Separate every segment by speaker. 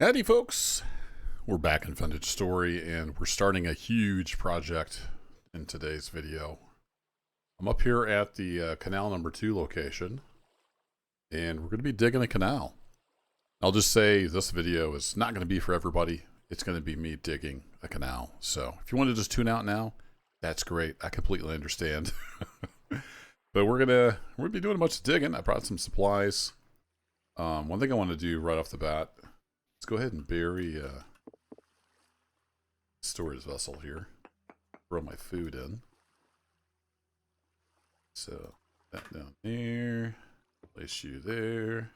Speaker 1: Howdy folks, we're back in Vintage Story and we're starting a huge project in today's video. I'm up here at the Canal number 2 location and we're going to be digging a canal. I'll just say this video is not going to be for everybody. It's going to be me digging a canal. So if you want to just tune out now, that's great. I completely understand. But we're gonna be doing a bunch of digging. I brought some supplies. One thing I want to do right off the bat, let's go ahead and bury a storage vessel here. Throw my food in. So that down there. Place you there.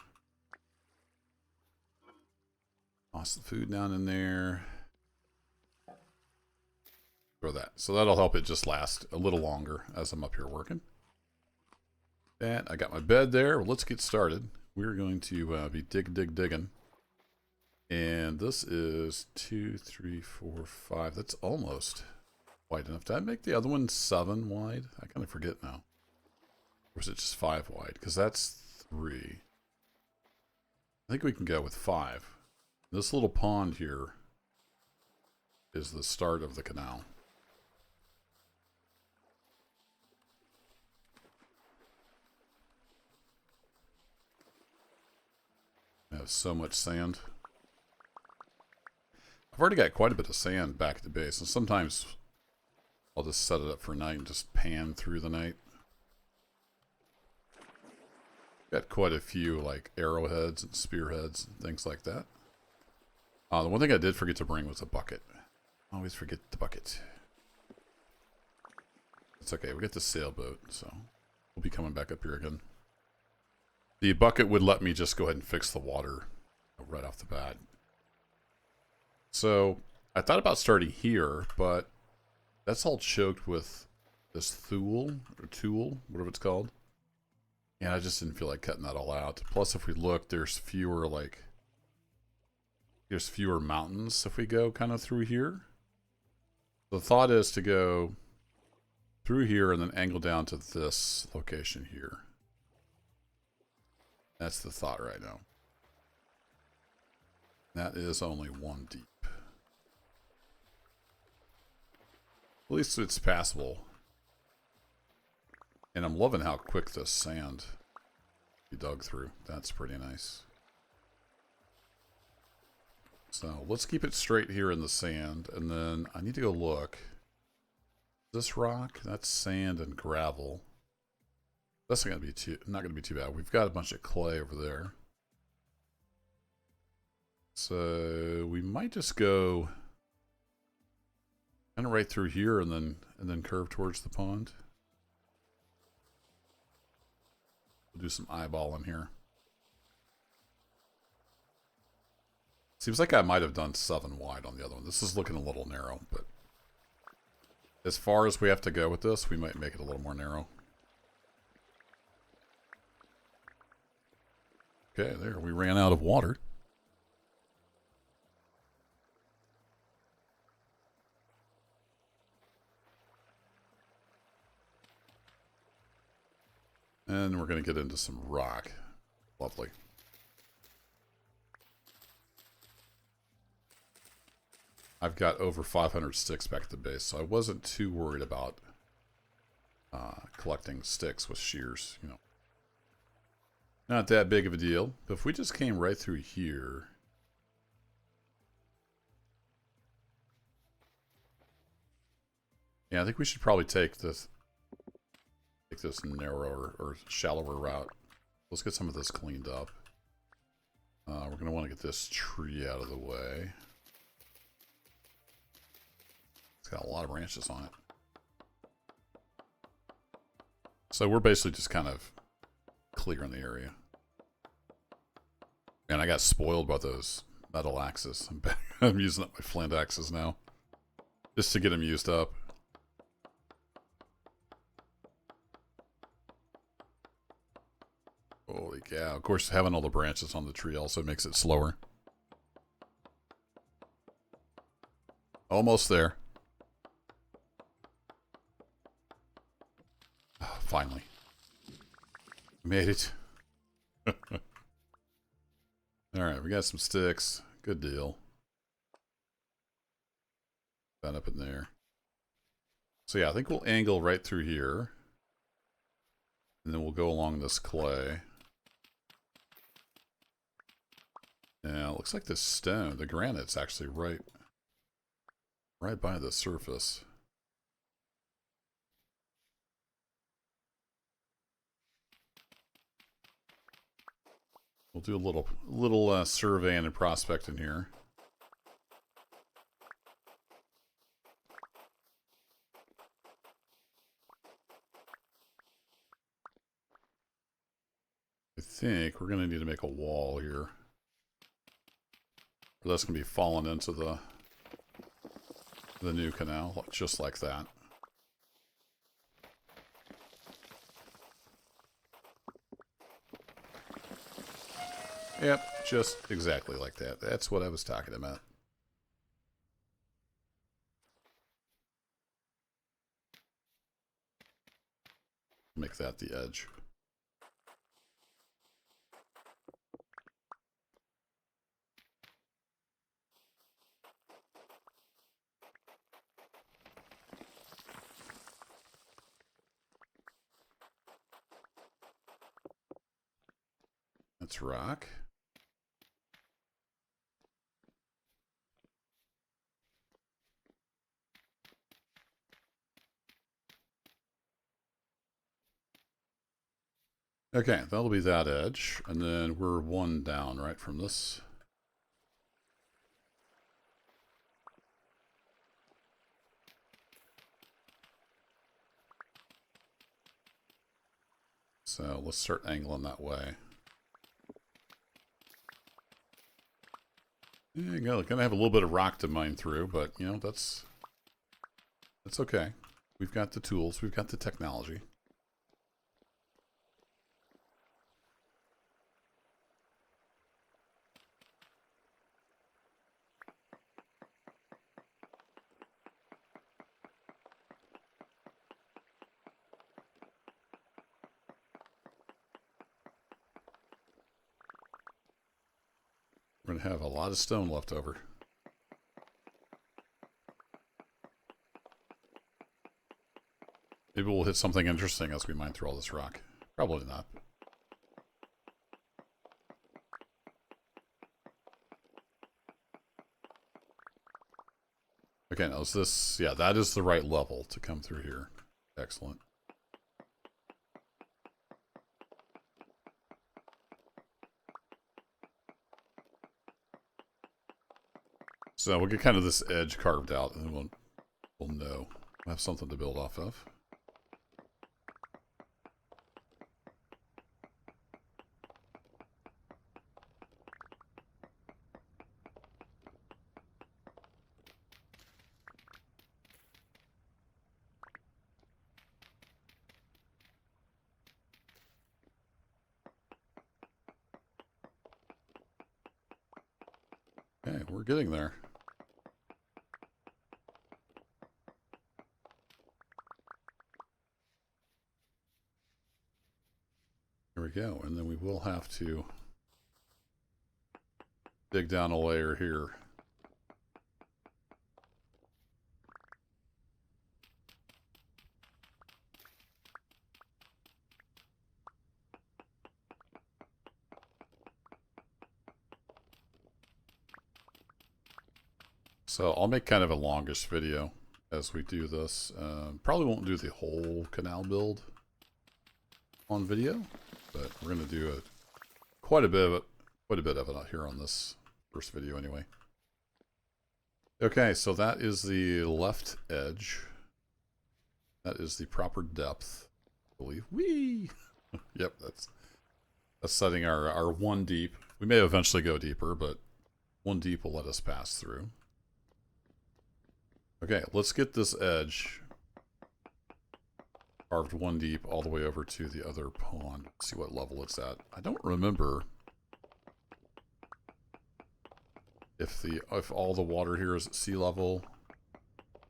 Speaker 1: Toss the food down in there. Throw that. So that'll help it just last a little longer as I'm up here working. That, I got my bed there. Well, let's get started. We're going to be digging. And this is 2, 3, 4, 5. That's almost wide enough. Did I make the other one 7 wide? I kind of forget now. Or is it just 5 wide? Because that's 3. I think we can go with 5. This little pond here is the start of the canal. I have so much sand. I've already got quite a bit of sand back at the base, and sometimes I'll just set it up for night and just pan through the night. Got quite a few like arrowheads and spearheads and things like that. The one thing I did forget to bring was a bucket. I always forget the bucket. It's okay, we got the sailboat, so we'll be coming back up here again. The bucket would let me just go ahead and fix the water right off the bat. So I thought about starting here, but that's all choked with this thule, or tool, whatever it's called. And I just didn't feel like cutting that all out. Plus, if we look, there's fewer mountains if we go kind of through here. The thought is to go through here and then angle down to this location here. That's the thought right now. That is only 1 deep. At least it's passable. And I'm loving how quick this sand you dug through. That's pretty nice. So let's keep it straight here in the sand. And then I need to go look. This rock, that's sand and gravel. That's not going to be too bad. We've got a bunch of clay over there. So we might just go kind of right through here and then curve towards the pond. We'll do some eyeballing here. Seems like I might have done 7 wide on the other one. This is looking a little narrow, but as far as we have to go with this, we might make it a little more narrow. Okay, there, we ran out of water. And we're going to get into some rock. Lovely. I've got over 500 sticks back at the base, so I wasn't too worried about collecting sticks with shears, you know. Not that big of a deal. But if we just came right through here. Yeah, I think we should probably take this narrower or shallower route. Let's get some of this cleaned up. We're going to want to get this tree out of the way. It's got a lot of branches on it. So we're basically just kind of clearing the area. And I got spoiled by those metal axes. I'm using up my flint axes now. Just to get them used up. Holy cow. Of course, having all the branches on the tree also makes it slower. Almost there. Oh, finally. Made it. Alright, we got some sticks. Good deal. That up in there. So yeah, I think we'll angle right through here. And then we'll go along this clay. Yeah, it looks like the stone, the granite's actually right by the surface. We'll do a little surveying and prospecting here. I think we're going to need to make a wall here. Or that's going to be falling into the new canal, just like that. Yep, just exactly like that. That's what I was talking about. Make that the edge. That's rock. Okay, that'll be that edge. And then we're one down, right, from this. So let's start angling that way. Yeah, gonna have a little bit of rock to mine through, but you know, that's okay. We've got the tools, we've got the technology. We're gonna have a lot of stone left over. Maybe we'll hit something interesting as we mine through all this rock. Probably not. Okay, now is this... Yeah, that is the right level to come through here. Excellent. So we'll get kind of this edge carved out, and then we'll know. We'll have something to build off of. Okay, we're getting there. There we go, and then we will have to dig down a layer here. So I'll make kind of a longish video as we do this. Probably won't do the whole canal build on video, but we're going to do quite a bit of it out here on this first video anyway. Okay, so that is the left edge. That is the proper depth, I believe. Whee! Yep, that's setting our one deep. We may eventually go deeper, but one deep will let us pass through. Okay, let's get this edge carved one deep all the way over to the other pond. Let's see what level it's at. I don't remember if all the water here is at sea level.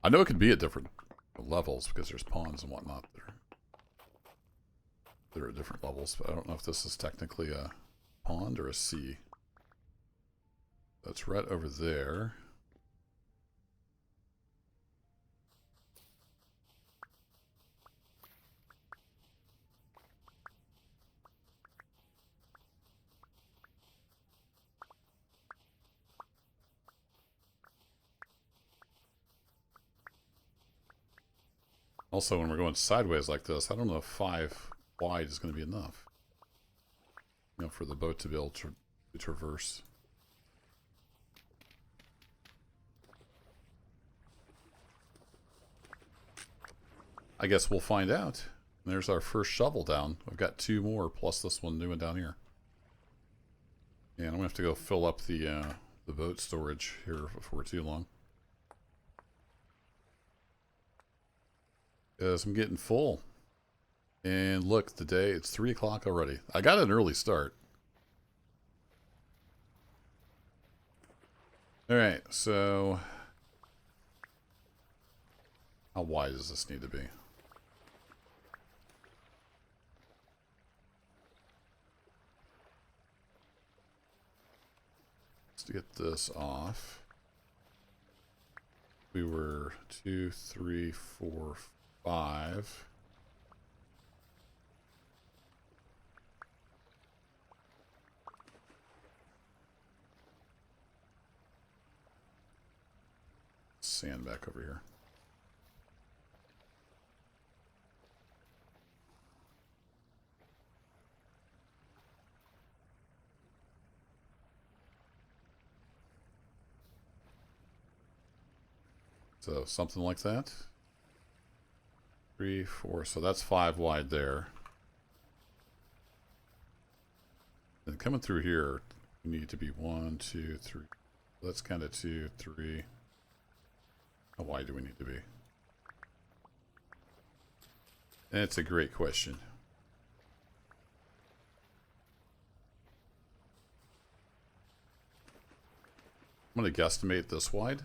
Speaker 1: I know it could be at different levels because there's ponds and whatnot there. They're at different levels, but I don't know if this is technically a pond or a sea. That's right over there. Also, when we're going sideways like this, I don't know if 5 wide is going to be enough. You know, for the boat to be able to traverse. I guess we'll find out. There's our first shovel down. I've got 2 more, plus this one new one down here. And I'm going to have to go fill up the boat storage here before too long. Because I'm getting full. And look, it's 3 o'clock already. I got an early start. Alright, so how wide does this need to be? Let's get this off. We were 2, 3, 4, 5. Sand back over here. So something like that. 3, 4. So that's 5 wide there. And coming through here, we need to be 1, 2, 3. That's kind of 2, 3. How wide do we need to be? That's a great question. I'm going to guesstimate this wide.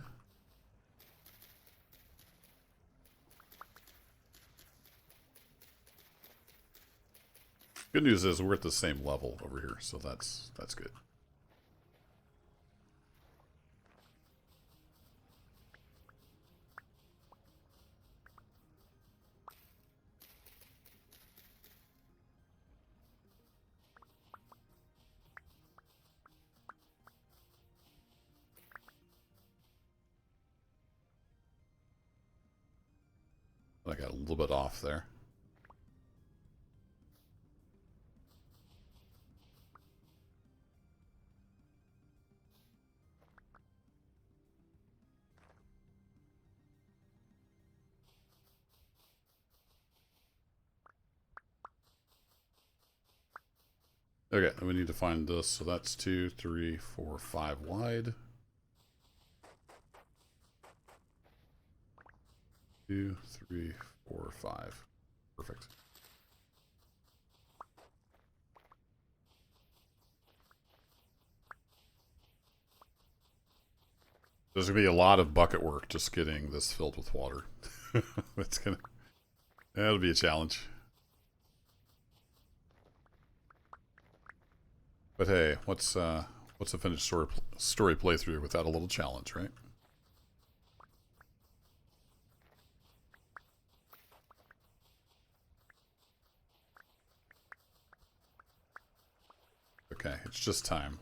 Speaker 1: Good news is we're at the same level over here, so that's good. I got a little bit off there. Okay, then we need to find this. So that's 2, 3, 4, 5 wide. 2, 3, 4, 5. Perfect. There's gonna be a lot of bucket work just getting this filled with water. That'll be a challenge. But hey, what's a finished story playthrough without a little challenge, right? Okay, it's just time.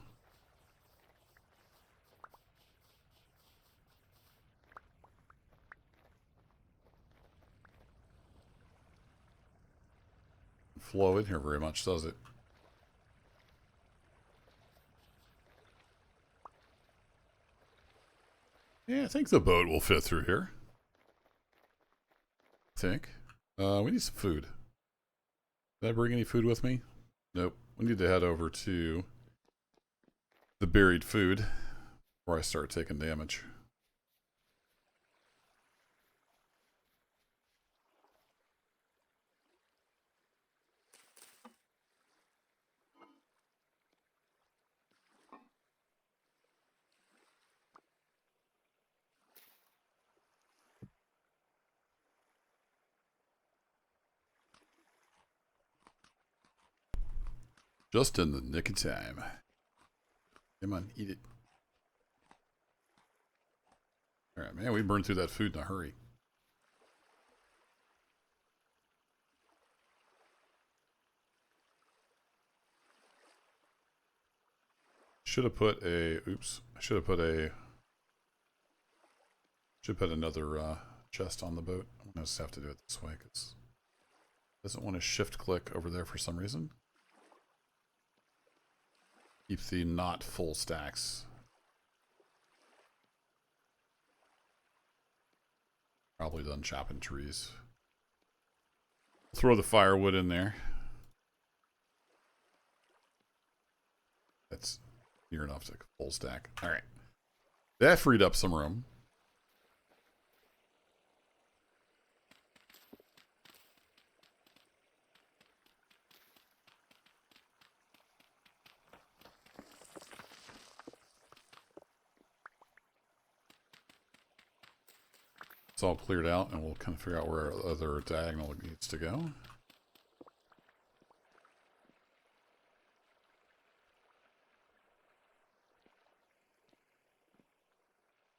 Speaker 1: Flow in here very much, does it? Yeah, I think the boat will fit through here. I think. We need some food. Did I bring any food with me? Nope. We need to head over to the buried food before I start taking damage. Just in the nick of time. Come on, eat it. Alright, man, we burned through that food in a hurry. Should have put a, oops, I should have put a, should put another chest on the boat. I'm going to just have to do it this way because it doesn't want to shift click over there for some reason. Keep the not full stacks. Probably done chopping trees. Throw the firewood in there. That's near enough to full stack. All right. That freed up some room. It's all cleared out, and we'll kind of figure out where our other diagonal needs to go.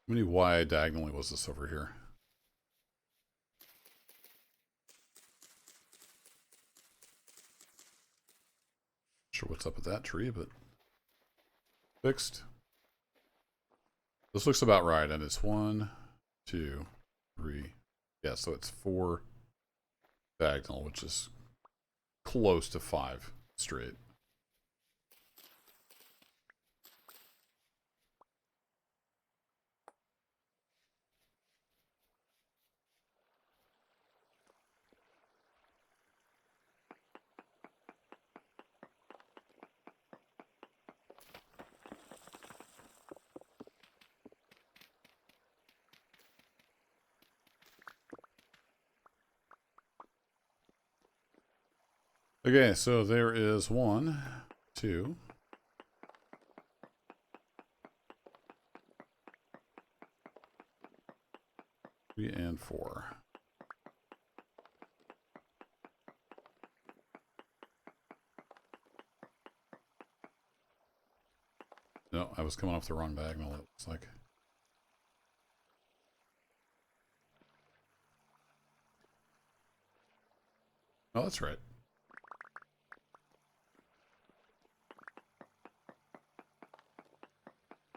Speaker 1: How many wide diagonally was this over here? Sure what's up with that tree, but fixed. This looks about right, and it's 1, 2, 3. Yeah, so it's 4 diagonal, which is close to 5 straight. Okay, so there is 1, 2. 3 and 4. No, I was coming off the wrong diagonal, it looks like. Oh, that's right.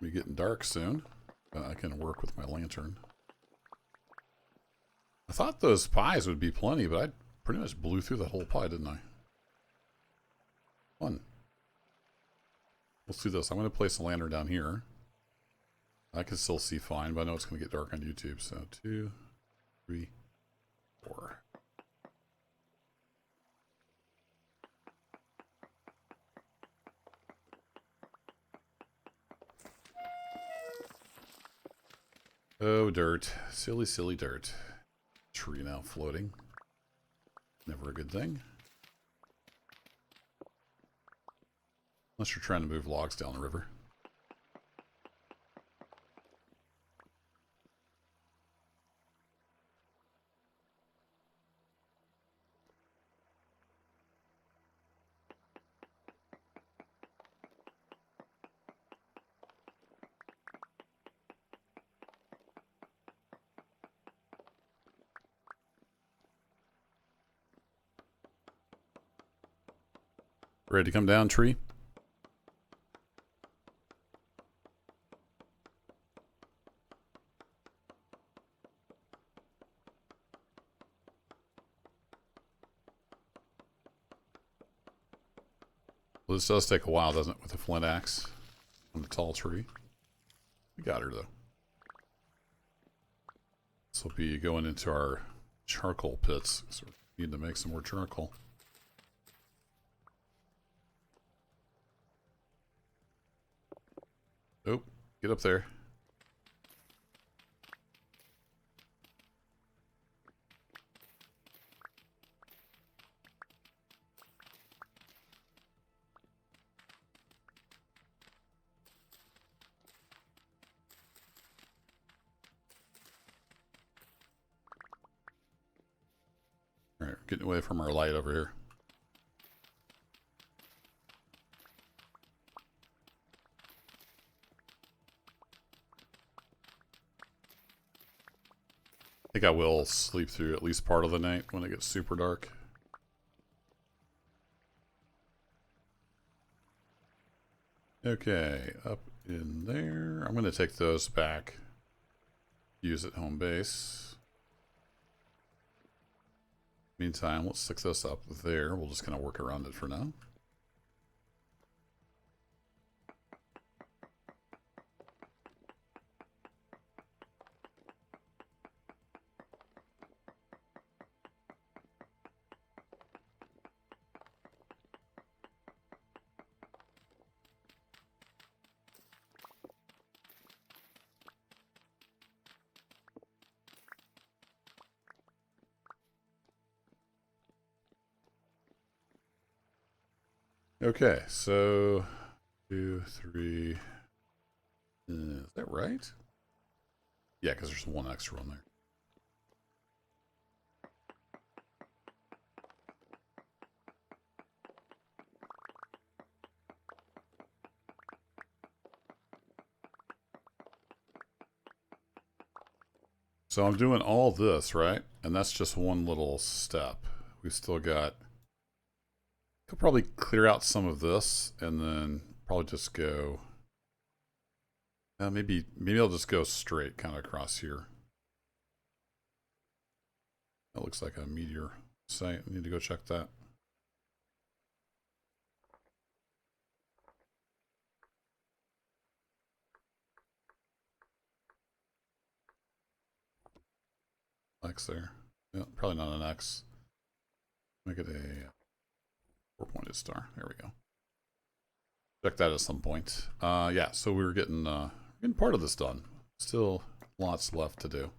Speaker 1: Be getting dark soon. I can work with my lantern. I thought those pies would be plenty, but I pretty much blew through that whole pie, didn't I? Fun. Let's do this. I'm going to place a lantern down here. I can still see fine, but I know it's going to get dark on YouTube. So 2, 3, 4. Oh, dirt. Silly, silly dirt. Tree now floating. Never a good thing. Unless you're trying to move logs down the river. Ready to come down, tree? Well, this does take a while, doesn't it, with a flint axe on the tall tree? We got her, though. This will be going into our charcoal pits, so we need to make some more charcoal. Nope, get up there. All right, getting away from our light over here. think I will sleep through at least part of the night when it gets super dark. Okay, up in there. I'm going to take those back. Use at home base. Meantime, let's stick this up there. We'll just kind of work around it for now. Okay, so 2, 3. Is that right? Yeah, because there's one extra one there. So I'm doing all this, right? And that's just one little step. We've still got... Could probably clear out some of this and then probably just go... maybe I'll just go straight kind of across here. That looks like a meteor site. I need to go check that. X there. Yeah, probably not an X. Make it a 4-pointed star. There we go. Check that at some point. Yeah, so we were getting part of this done. Still lots left to do.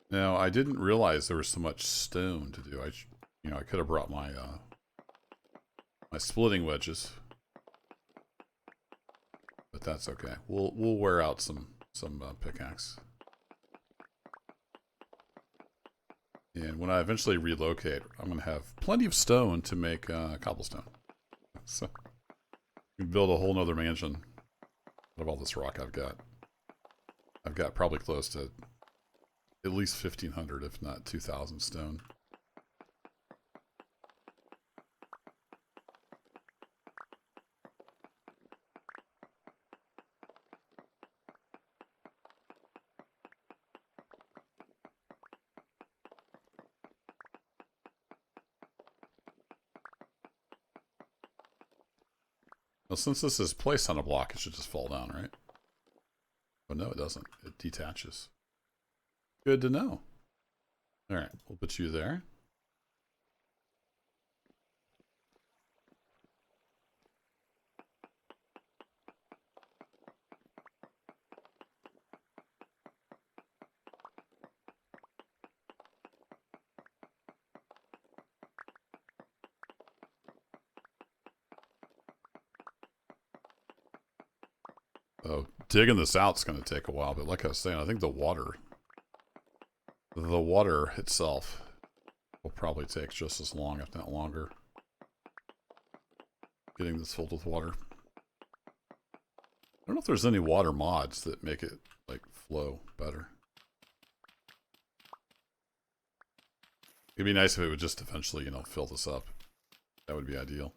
Speaker 1: Now, I didn't realize there was so much stone to do. I could have brought my my splitting wedges, but that's okay. We'll wear out some pickaxe. And when I eventually relocate, I'm going to have plenty of stone to make cobblestone. So we can build a whole nother mansion out of all this rock I've got. I've got probably close to at least 1,500, if not 2,000 stone. Well, since this is placed on a block, it should just fall down, right? Oh, no, it doesn't. It detaches. Good to know. All right, we'll put you there. Oh, digging this out is going to take a while, but like I was saying, I think the water itself will probably take just as long, if not longer, getting this filled with water. I don't know if there's any water mods that make it like flow better. It'd be nice if it would just eventually, fill this up. That would be ideal.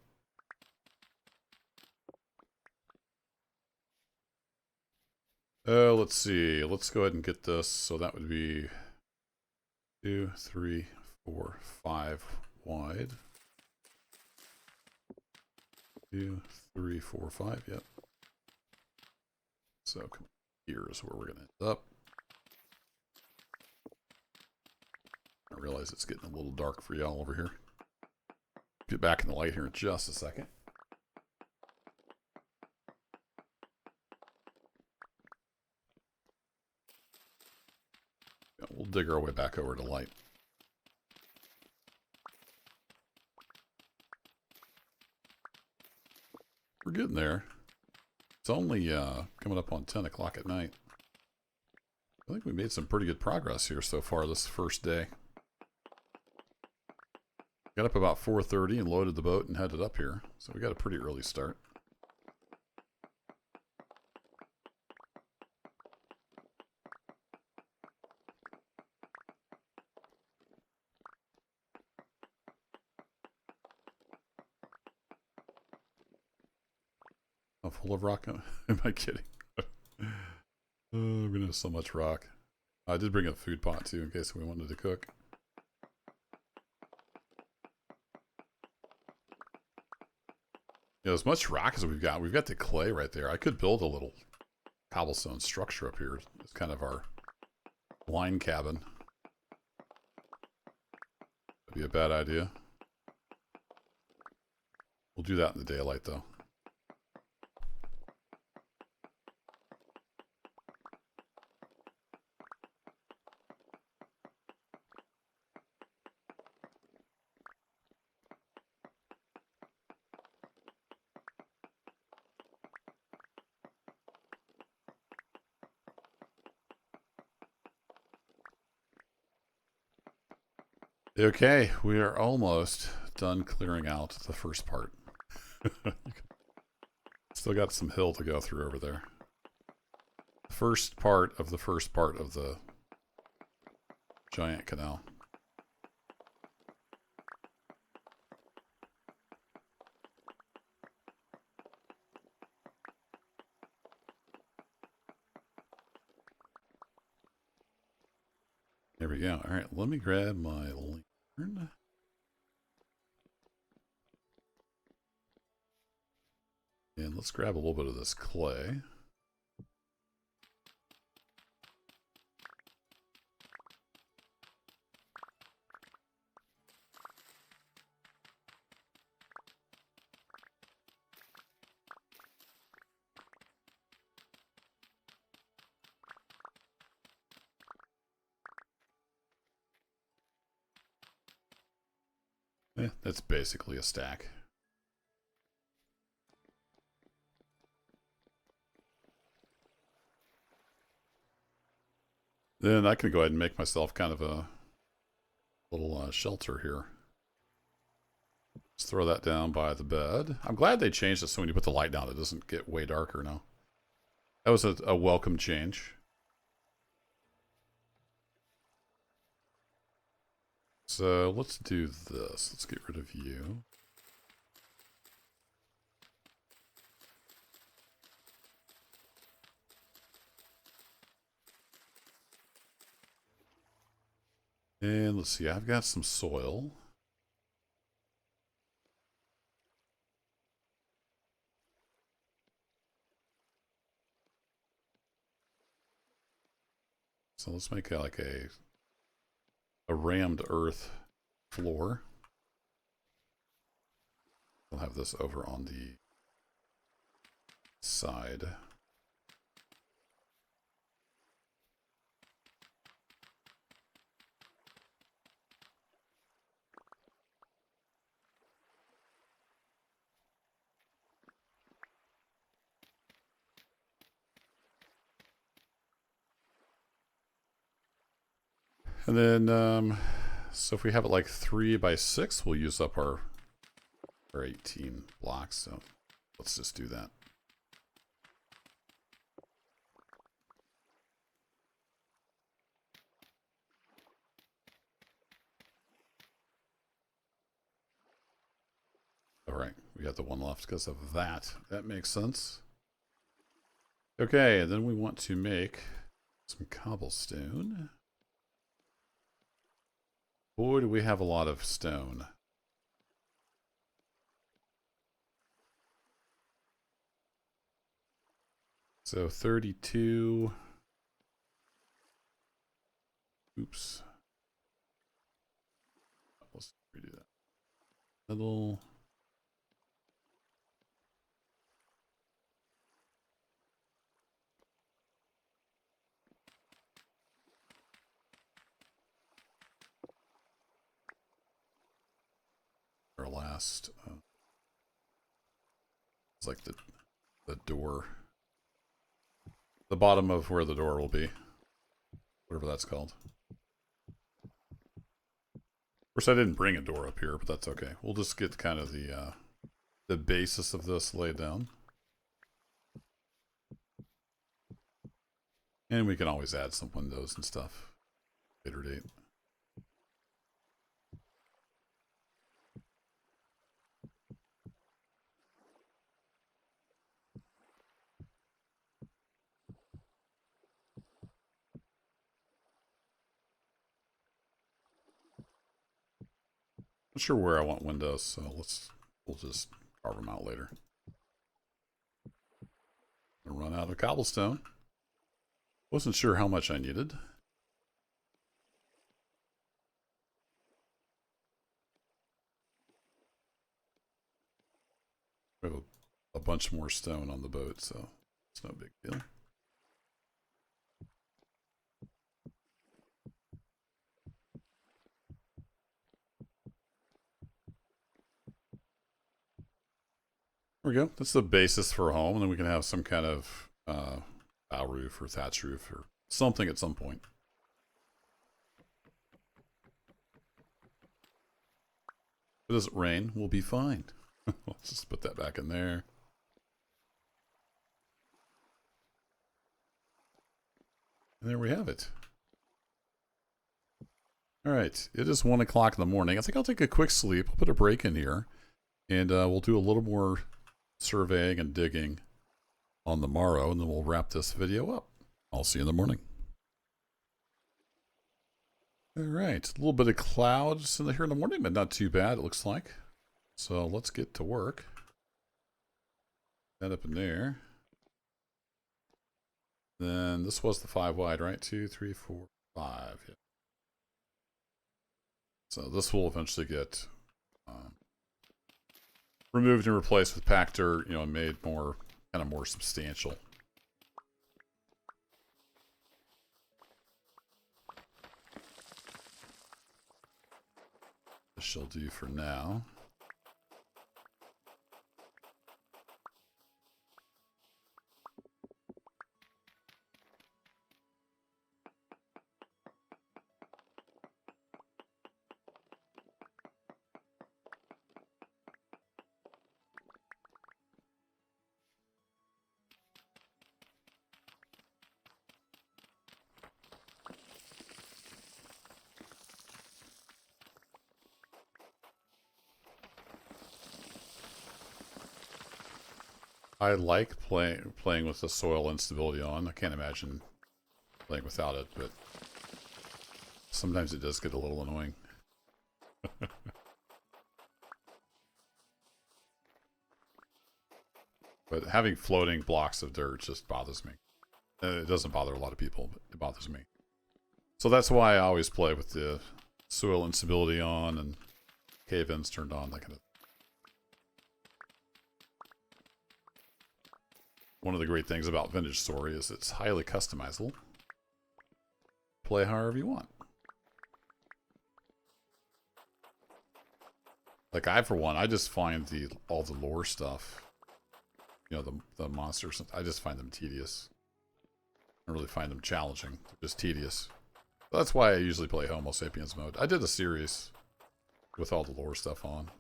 Speaker 1: Let's see. Let's go ahead and get this. So that would be 2, 3, 4, 5 wide. 2, 3, 4, 5. Yep. So here's where we're going to end up. I realize it's getting a little dark for y'all over here. Get back in the light here in just a second. We'll dig our way back over to light. We're getting there. It's only coming up on 10 o'clock at night. I think we made some pretty good progress here so far this first day. Got up about 4:30 and loaded the boat and headed up here. So we got a pretty early start. Oh, full of rock? Am I kidding? Oh, we're gonna have so much rock. I did bring a food pot too in case we wanted to cook. Yeah, as much rock as we've got the clay right there. I could build a little cobblestone structure up here. It's kind of our line cabin. That'd be a bad idea. We'll do that in the daylight though. Okay, we are almost done clearing out the first part. Still got some hill to go through over there. First part of the giant canal. There we go. All right, let me grab my lantern. And let's grab a little bit of this clay. Yeah, that's basically a stack. Then I can go ahead and make myself kind of a little shelter here. Just throw that down by the bed. I'm glad they changed it so when you put the light down, it doesn't get way darker now. That was a welcome change. So let's do this. Let's get rid of you. And let's see, I've got some soil. So let's make like a rammed earth floor. We'll have this over on the side. And then, so if we have it like 3 by 6, we'll use up our 18 blocks. So let's just do that. All right, we got the one left because of that. That makes sense. Okay, and then we want to make some cobblestone. Boy, do we have a lot of stone. So 32. Oops. Let's redo that. Little. Our last. It's like the door. The bottom of where the door will be. Whatever that's called. course, I didn't bring a door up here, but that's okay. We'll just get kind of the basis of this laid down. And we can always add some windows and stuff later date. Not sure where I want windows, so we'll just carve them out later. Gonna run out of cobblestone. Wasn't sure how much I needed. We have a bunch more stone on the boat, so it's no big deal. There we go. That's the basis for a home, and then we can have some kind of bow roof or thatch roof or something at some point. If it doesn't rain, we'll be fine. Let's just put that back in there. And there we have it. All right, it is 1 o'clock in the morning. I think I'll take a quick sleep. I'll put a break in here, and we'll do a little more surveying and digging on the morrow, and then we'll wrap this video up. I'll see you in the morning. All right, a little bit of clouds here in the morning, but not too bad, it looks like. So let's get to work. That up in there. Then this was the 5 wide, right? 2, 3, 4, 5. Yeah. So this will eventually get removed and replaced with packed dirt, and made more kind of more substantial. This shall do for now. I like playing with the soil instability on. I can't imagine playing without it, but sometimes it does get a little annoying. But having floating blocks of dirt just bothers me. It doesn't bother a lot of people, but it bothers me. So that's why I always play with the soil instability on and cave-ins turned on, that kind of. One of the great things about Vintage Story is it's highly customizable. Play however you want. Like for one, I just find all the lore stuff, the monsters, I just find them tedious. I don't really find them challenging. They're just tedious. But that's why I usually play Homo Sapiens mode. I did a series with all the lore stuff on.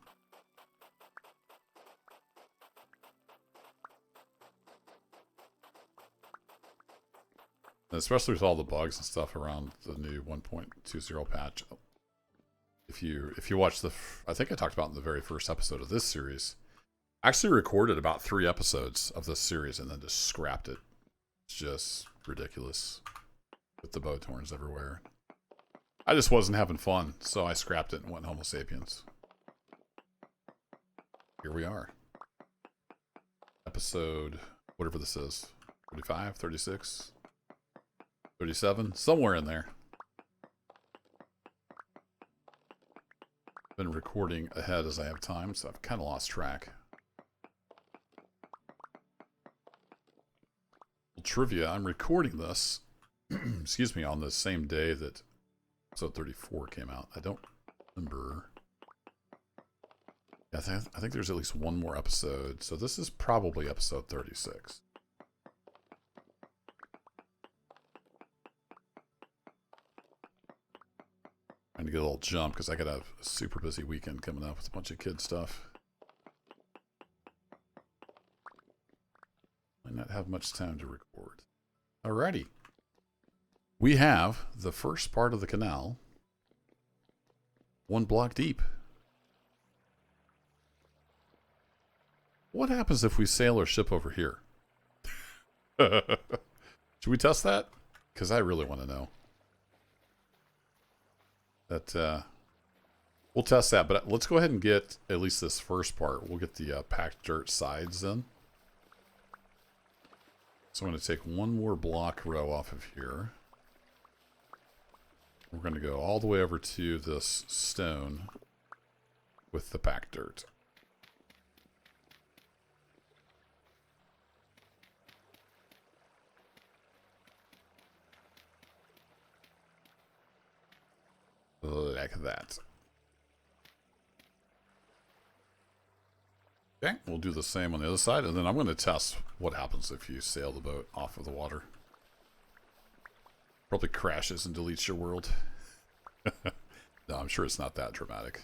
Speaker 1: And especially with all the bugs and stuff around the new 1.20 patch. If you watch I think I talked about in the very first episode of this series, I actually recorded about 3 episodes of this series and then just scrapped it. It's just ridiculous with the bow torns everywhere. I just wasn't having fun, so I scrapped it and went Homo Sapiens. Here we are. Episode, whatever this is, 35, 36, 37, somewhere in there. Been recording ahead as I have time, so I've kind of lost track. Well, trivia, I'm recording this, excuse me, on the same day that episode 34 came out. I don't remember. I think there's at least one more episode, so this is probably episode 36. Trying to a little jump because I got a super busy weekend coming up with a bunch of kid stuff. Might not have much time to record. Alrighty. We have the first part of the canal 1 block deep. What happens if we sail our ship over here? Should we test that? Because I really want to know. That we'll test that, but let's go ahead and get at least this first part. We'll get the packed dirt sides in. So I'm going to take 1 more block row off of here. We're going to go all the way over to this stone with the packed dirt. Like that. Okay, we'll do the same on the other side, and then I'm going to test what happens if you sail the boat off of the water. Probably crashes and deletes your world. No, I'm sure it's not that dramatic.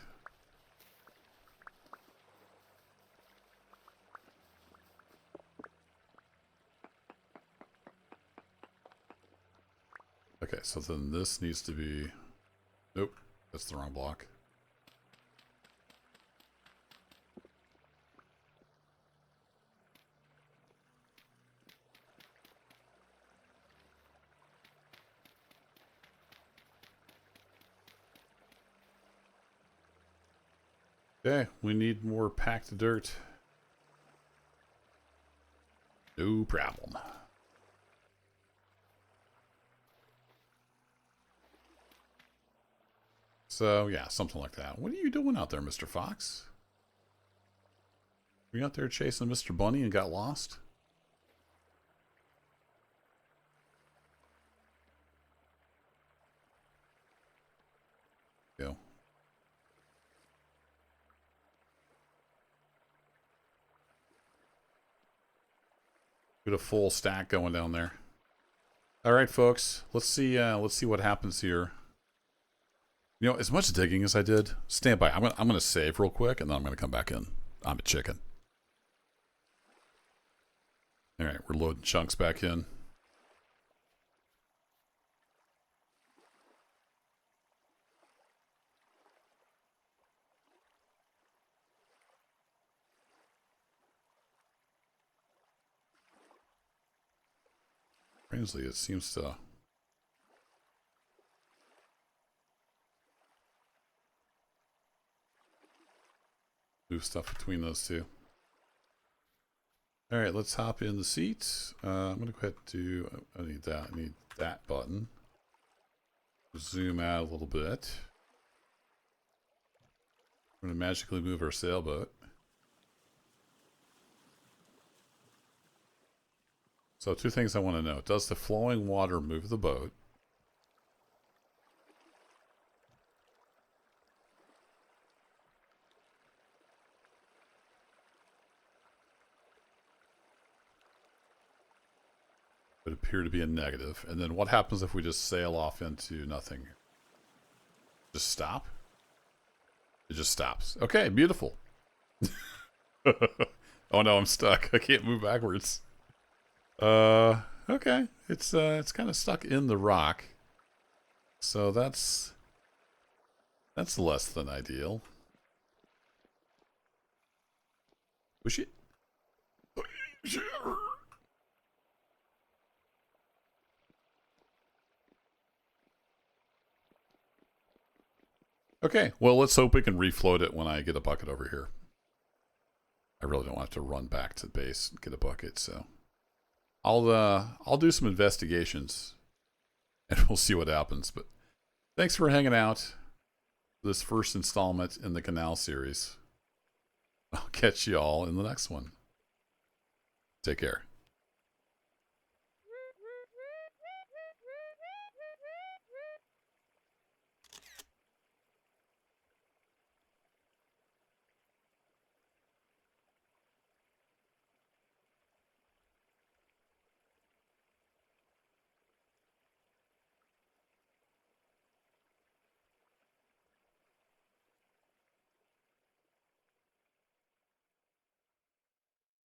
Speaker 1: Okay, so then this needs to be... Nope, that's the wrong block. Okay, we need more packed dirt. No problem. So, yeah, something like that. What are you doing out there, Mr. Fox? Were you out there chasing Mr. Bunny and got lost? Go. Get a full stack going down there. All right, folks. Let's see what happens here. You know, as much digging as I did, stand by. I'm gonna save real quick, and then I'm gonna come back in. I'm a chicken. All right, we're loading chunks back in. Strangely, it seems to... move stuff between those two. All right, let's hop in the seats. I'm going to go ahead and do... I need that. I need that button. Zoom out a little bit. We're going to magically move our sailboat. So 2 things I want to know. Does the flowing water move the boat? It would appear to be a negative. And then what happens if we just sail off into nothing? Just stop? It just stops. Okay, beautiful. Oh no, I'm stuck. I can't move backwards. Okay. It's kind of stuck in the rock. So that's less than ideal. Push it. Okay, well, let's hope we can refloat it when I get a bucket over here. I really don't have to run back to base and get a bucket, so I'll do some investigations and we'll see what happens. But thanks for hanging out this first installment in the Canal series. I'll catch you all in the next one. Take care.